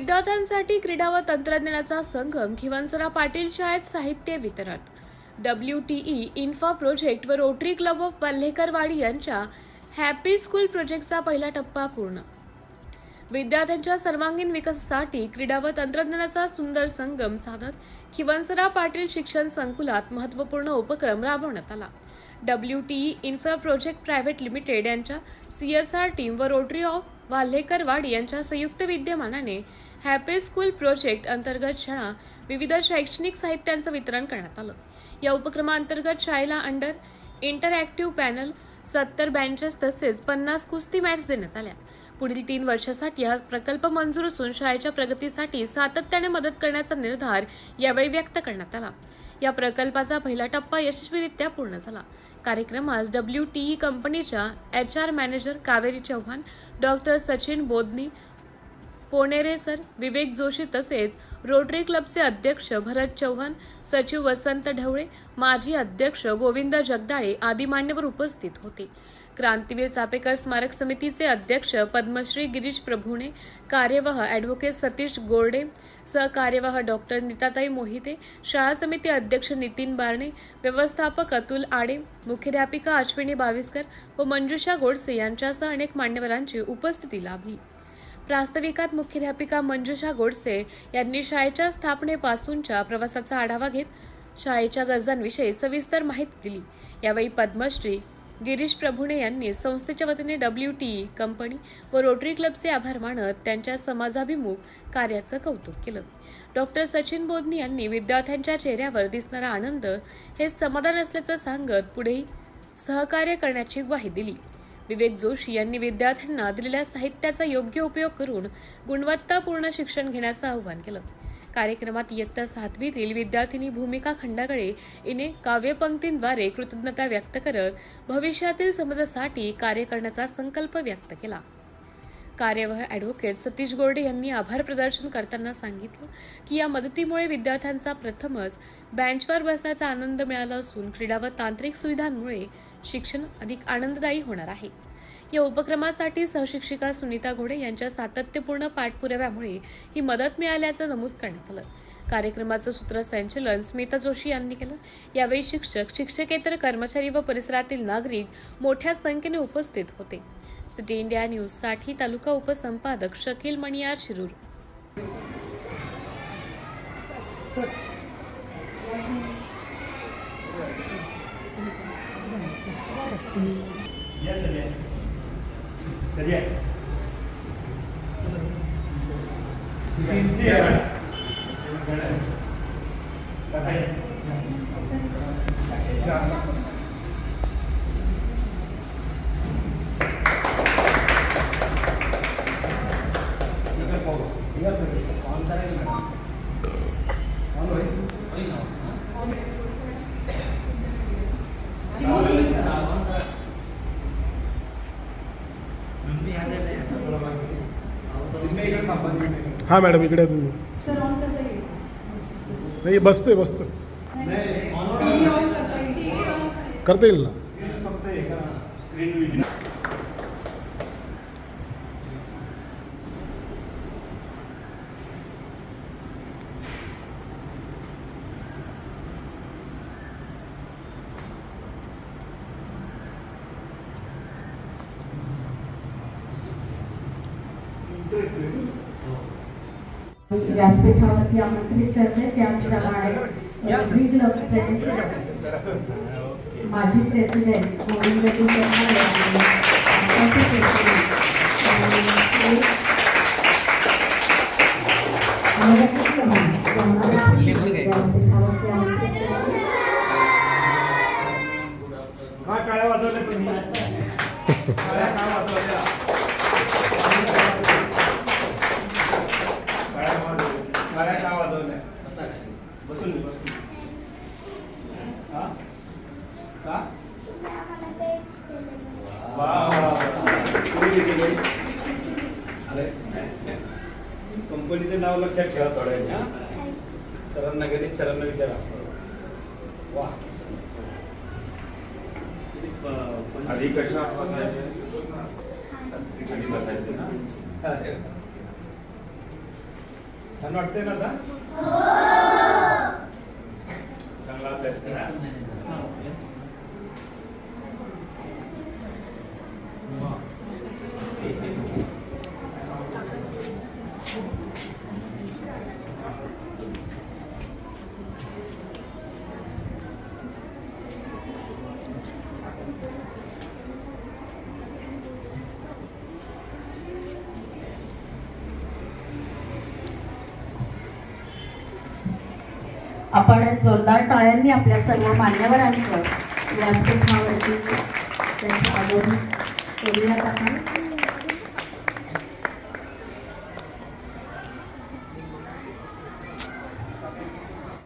विद्यार्थ्यांसाठी क्रीडा व तंत्रज्ञानाचा संगम खिवसरा पाटील शाळेत साहित्य वितरण. WTE इन्फा प्रोजेक्ट व रोटरी क्लब ऑफ वाल्हेकरवाडी यांच्या हॅपी स्कूल प्रोजेक्टचा पहिला टप्पा पूर्ण. विद्यार्थ्यांच्या सर्वांगीण विकासासाठी क्रीडा व तंत्रज्ञानाचा सुंदर संगम साधत खिवसरा पाटील शिक्षण संकुलात महत्त्वपूर्ण उपक्रम राबवण्यात आला. WTE infra project private limited यांच्या CSR टीम व रोटरी ऑफ वाल्हेकरवाडी यांच्या संयुक्त विद्यमानाने हॅपी स्कूल प्रोजेक्ट अंतर्गत शाळा विविध शैक्षणिक साहित्यांचं वितरण करण्यात आलं. या उपक्रमांतर्गत शाळेला अंडर इंटरॅक्टिव्ह पॅनल, 70 बेंचेस तसेच 50 कुस्ती मॅट्स देण्यात आल्या. पुढील 3 वर्षासाठी हा प्रकल्प मंजूर असून शाळेच्या प्रगतीसाठी सातत्याने मदत करण्याचा निर्धार यावेळी व्यक्त करण्यात आला. या प्रकल्पाचा पहिला टप्पा यशस्वीरित्या पूर्ण झाला. कार्यक्रमास WTE कंपनीच्या HR manager Kaveri Chavan, doctor Sachin Bodni, Ponere sir, Vivek Joshi तसेच रोटरी क्लबचे अध्यक्ष भरत चव्हाण, सचिव वसंत ढवळे, माजी अध्यक्ष गोविंद जगदाळे आदी मान्यवर उपस्थित होते. क्रांतीवीर चापेकर स्मारक समितीचे अध्यक्ष पद्मश्री गिरीश प्रभुणे, कार्यवाह ॲडव्होकेट सतीश गोरडे, सहकार्यवाह डॉक्टर नीताताई मोहिते, शाळा समिती अध्यक्ष नितीन बारणे, व्यवस्थापक अतुल आडे, मुख्याध्यापिका अश्विनी बाविस्कर व मंजुषा गोडसे यांच्यासह अनेक मान्यवरांची उपस्थिती लाभली. प्रास्ताविकात मुख्याध्यापिका मंजुषा गोडसे यांनी शाळेच्या स्थापनेपासूनच्या प्रवासाचा आढावा घेत शाळेच्या गरजांविषयी सविस्तर माहिती दिली. यावेळी पद्मश्री गिरीश प्रभुणे यांनी संस्थेच्या वतीने WTE कंपनी व रोटरी क्लबचे आभार मानत त्यांच्या समाजाभिमुख कार्याचं कौतुक केलं. डॉक्टर सचिन बोदनी यांनी विद्यार्थ्यांच्या चेहऱ्यावर दिसणारा आनंद हे समाधान असल्याचं सांगत पुढेही सहकार्य करण्याची ग्वाही दिली. विवेक जोशी यांनी विद्यार्थ्यांना दिलेल्या साहित्याचा योग्य उपयोग करून गुणवत्तापूर्ण शिक्षण घेण्याचं आवाहन केलं. कार्यक्रमात इयत्ता 7वीतील विद्यार्थिनी भूमिका खंडागळे हिने काव्यपंक्तींद्वारे कृतज्ञता व्यक्त करत भविष्यातील समाजासाठी कार्य करण्याचा संकल्प व्यक्त केला. कार्यवाह ॲडव्होकेट सतीश गोरडे यांनी आभार प्रदर्शन करताना सांगितलं की या मदतीमुळे विद्यार्थ्यांचा प्रथमच बेंचवर बसण्याचा आनंद मिळाला असून क्रीडा व तांत्रिक सुविधांमुळे शिक्षण अधिक आनंददायी होणार आहे. या उपक्रमासाठी सहशिक्षिका सुनीता घोडे यांच्या सातत्यपूर्ण पाठपुराव्यामुळे ही मदत मिळाल्याचं नमूद करण्यात आलं. कार्यक्रमाचं सूत्रसंचालन स्मिता जोशी यांनी केलं. यावेळी शिक्षक, शिक्षकेतर कर्मचारी व परिसरातील नागरिक मोठ्या संख्येने उपस्थित होते. सिटी इंडिया न्यूजसाठी तालुका उपसंपादक शकील मणियार, शिरूर. हाँ मॅडम, इकडे तुम्ही. नाही, बसतोय करता येईल ना. व्यासपीठावरती आमंत्रित करते. त्याचप्रमाणे माजी प्रेसिडेंट गोविंद कंपनीचं नाव लक्षात ठेवा थोड्या. सरांना कधी सरांना विचारा. वा, आधी कशा बसायचं ना. छान वाटतंय ना आता? चांगला अभ्यास करा. आपण जोरदार टाळ्यांनी आपल्या सर्व मान्यवरांचं व्यासपीठावरती त्यांचं आगमन करूयात आपण.